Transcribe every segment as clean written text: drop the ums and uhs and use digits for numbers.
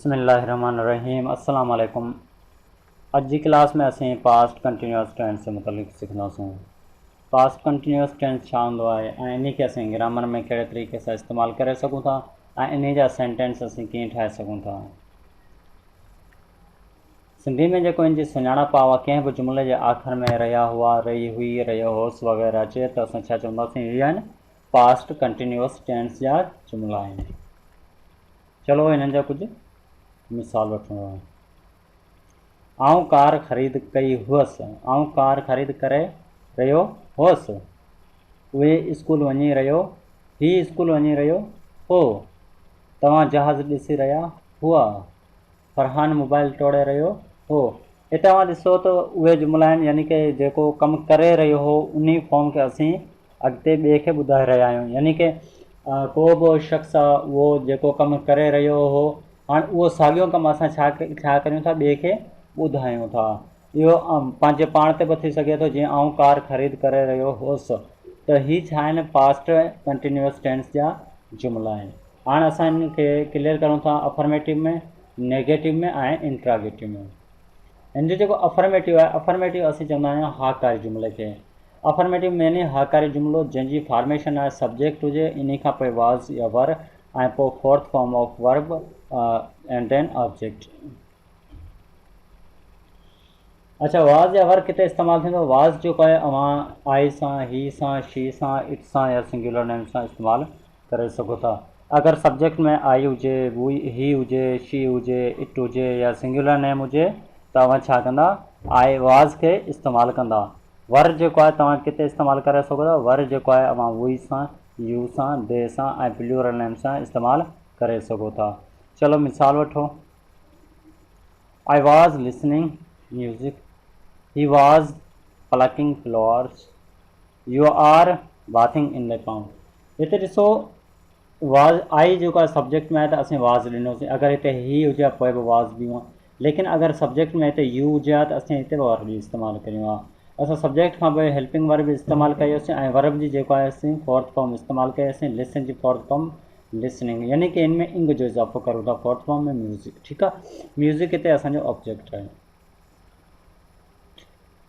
बिस्मिल्लाहिर्रहमानिर्रहीम अस्सलाम वालेकुम। अज की क्लास में असीं पास्ट कंटिन्यूअस टेंस से मुतलिक सीखंदासीं। पास्ट कंटिन्यूअस टेंस छा हूंदो आहे ऐं इन खे असीं ग्रामर में कहिड़े तरीक़े सां इस्तेमालु करे सघूं था ऐं इन जा सेंटेंस असीं कीअं ठाहे सघूं था। सिंधी में जेको इन जी सुञाणप आहे कंहिं बि जुमिले जे आख़िर में रहिया हुआ, रही हुई, रहियो होसि वग़ैरह अचे त असां छा चवंदासीं, इहे आहिनि पास्ट कंटिन्यूअस टेंस जा जुमिला आहिनि। चलो इन्हनि जा कुझु मिसाल वठूं। आऊं कार ख़रीद कई हुअसि, आऊं कार ख़रीद करे रहियो हुअसि। उहे स्कूल वञी रहियो, ही स्कूल वञी रहियो हो। तव्हां जहाज़ ॾिसी रहिया हुआ। फरहान मोबाइल टोड़े रहियो हो। हिते तव्हां ॾिसो त उहे जुमिला आहिनि, यानी कि जेको कमु करे रहियो हो उन फॉर्म खे असीं अॻिते ॿिए खे ॿुधाए रहिया आहियूं। यानी कि को बि शख़्स आहे उहो जेको कमु करे रहियो हो, हाणे उहो साॻियो कमु असां छा करियूं था, ॿिए खे ॿुधायूं था। इहो पंहिंजे पाण ते बि थी सघे थो, जीअं आऊं कार ख़रीद करे रहियो हुअसि, त हीअ छा आहिनि, पास्ट कंटिन्यूअस टेंस जा जुमिला आहिनि। हाणे असां इन खे क्लियर करूं था अफर्मेटिव में, नेगेटिव में ऐं इंट्रागेटिव में। हिन जो जेको अफर्मेटिव आहे, अफर्मेटिव असीं चवंदा आहियूं हाकारी जुमिले खे। अफर्मेटिव यानी हाकारी जुमिलो जंहिंजी फॉर्मेशन आहे सब्जेक्ट हुजे, इन खां पोइ वाज़ या वर ऐं पोइ fourth form of verb and then object. अच्छा, वाज़ या वर किथे इस्तेमालु थींदो? वाज़ जेको आहे अवां आई सां, ही सां, शी सां, इट सां या सिंगुलर नेम सां इस्तेमालु करे सघो था। अगरि सब्जेक्ट में आई हुजे, ही हुजे, शी हुजे, इट हुजे या सिंगुलर नेम हुजे त अवां छा कंदा, आई वाज़ खे इस्तेमालु कंदा। वर जेको आहे तव्हां किथे इस्तेमालु करे सघो था? वर जेको आहे अवां वी सां, यू सां, दे सां ऐं प्लूरल नेम सां इस्तेमालु करे सघो था। चलो मिसाल वठो। I was listening music, he was plucking flowers, you are bathing in the pond। हिते ॾिसो वाज़ आई जेको आहे सब्जेक्ट में आहे त असीं वाज़ ॾिनोसीं। अगरि हिते ही हुजे हा पोइ बि वाज़ ॾियूं, लेकिन अगरि सब्जेक्ट में हिते यू हुजे हा त असीं हिते वर्ब बि इस्तेमालु करियूं आहे। असां सब्जेक्ट खां पोइ हेल्पिंग वर्ब इस्तेमालु कयोसीं ऐं वर्ब जी जेको आहे असीं फोर्थ फॉर्म इस्तेमालु कयोसीं। लिसन जी फोर्थ फॉर्म लिसनिंग, यानी कि इन में इंग जो इज़ाफ़ो करूं था। फोर्थ फॉर्म में म्यूज़िक, ठीकु आहे। म्यूज़िक हिते असांजो ऑब्जेक्ट आहे।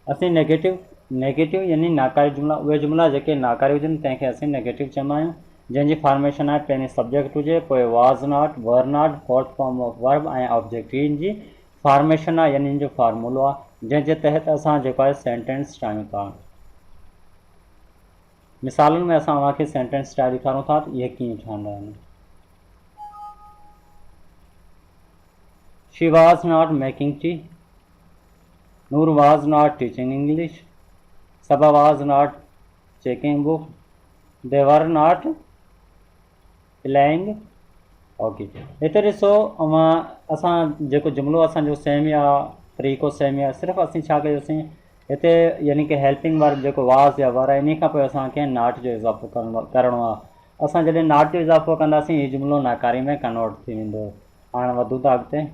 असीं नेगेटिव यानी नाकारी जुमिला, उहे जुमिला जेके नाकारी हुजनि तंहिंखे असीं नेगेटिव चवंदा आहियूं, जंहिंजी फॉर्मेशन आहे पहिरीं सब्जेक्ट हुजे, पोइ वाज़ not, were not, fourth form of verb ऐं ऑब्जेक्ट। ही इन जी फॉर्मेशन आहे, यानी इन जो फार्मूलो आहे जंहिंजे तहत असां जेको आहे सेंटेंस ठाहियूं था। मिसालुनि में असां तव्हांखे सेंटेंस ठाहे ॾेखारूं था त इहे कीअं ठहंदा आहिनि। She was not making tea, Noor was not teaching English, Saba was not checking book, they were not playing hockey। हिते ॾिसो असां जेको जुमिलो असांजो सेम आहे, तरीक़ो सेम आहे, सिर्फ़ु असीं छा कयोसीं हिते, यानी कि हेल्पिंग वर्ब जेको वाज़ या वर आहे इन खां पोइ असांखे नॉट जो इज़ाफ़ो करिणो आहे। असां जॾहिं नॉट जो इज़ाफ़ो कंदासीं हीउ जुमिलो नाकारी में कन्वर्ट थी वेंदो। हाणे वधूं था अॻिते।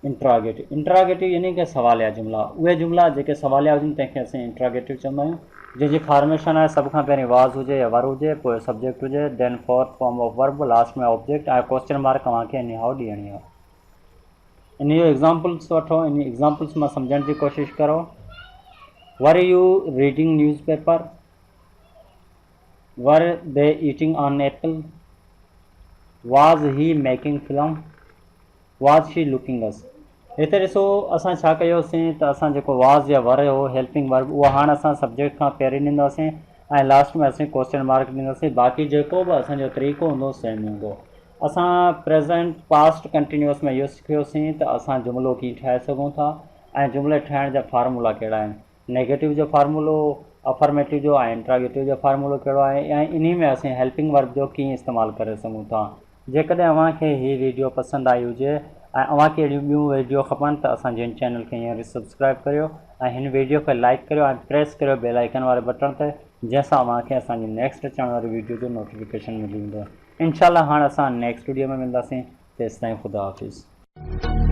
इंट्रागेटिव यानी कि सवालिया जुमिला, उहे जुमिला जेके सवालिया हुजनि तंहिंखे असीं इंट्रागेटिव चवंदा आहियूं, जंहिंजी फॉर्मेशन आहे सभ खां पहिरीं वाज़ हुजे या वर हुजे, पोइ सब्जेक्ट हुजे, then fourth form of verb, last में ऑब्जेक्ट ऐं क्वेश्चन मार्क तव्हांखे इन हाउ ॾियणी आहे। इन जो एग्ज़ाम्पल्स वठो, इन एग्ज़ाम्पल्स मां सम्झण जी कोशिशि करो। Were you reading news paper, वर दे ईटिंग ऑन एप्पल, वाज़ ही मेकिंग फिल्म, वाज़ शी लुकिंग अस। हिते ॾिसो असां छा कयोसीं त असां जेको वाज़ या वर हो हेल्पिंग वर्ब, उहा हाणे असां सब्जेक्ट खां पहिरीं ॾींदासीं ऐं लास्ट में असीं क्वेश्चन मार्क ॾींदासीं। बाक़ी जेको बि असांजो तरीक़ो हूंदो सेम हूंदो। असां प्रेज़ेंट पास्ट कंटिन्यूअस में इहो सिखियोसीं त असां जुमिलो कीअं ठाहे सघूं था ऐं जुमिले ठाहिण जा फार्मूला कहिड़ा आहिनि। नेगेटिव जो फार्मूलो, अफर्मेटिव जो ऐं इंट्रागेटिव जो फार्मूलो कहिड़ो आहे, ऐं इन में असीं हेल्पिंग वर्ब जो कीअं इस्तेमालु करे सघूं था। जेकॾहिं अव्हांखे हीअ वीडियो पसंदि आई हुजे ऐं अव्हांखे अहिड़ियूं ॿियूं वीडियो खपनि त असांजे हिन चैनल खे हींअर सब्सक्राइब करियो ऐं हिन वीडियो खे लाइक करियो ऐं प्रेस करियो बेल आइकन वारे बटण ते, जंहिंसां अव्हांखे असांजी नेक्स्ट अचण वारी वीडियो जो नोटिफिकेशन मिली वेंदो। इंशाअल्लाह हाणे असां नेक्स्ट वीडियो में मिलंदासीं। तेसिताईं ख़ुदा हाफ़िज़।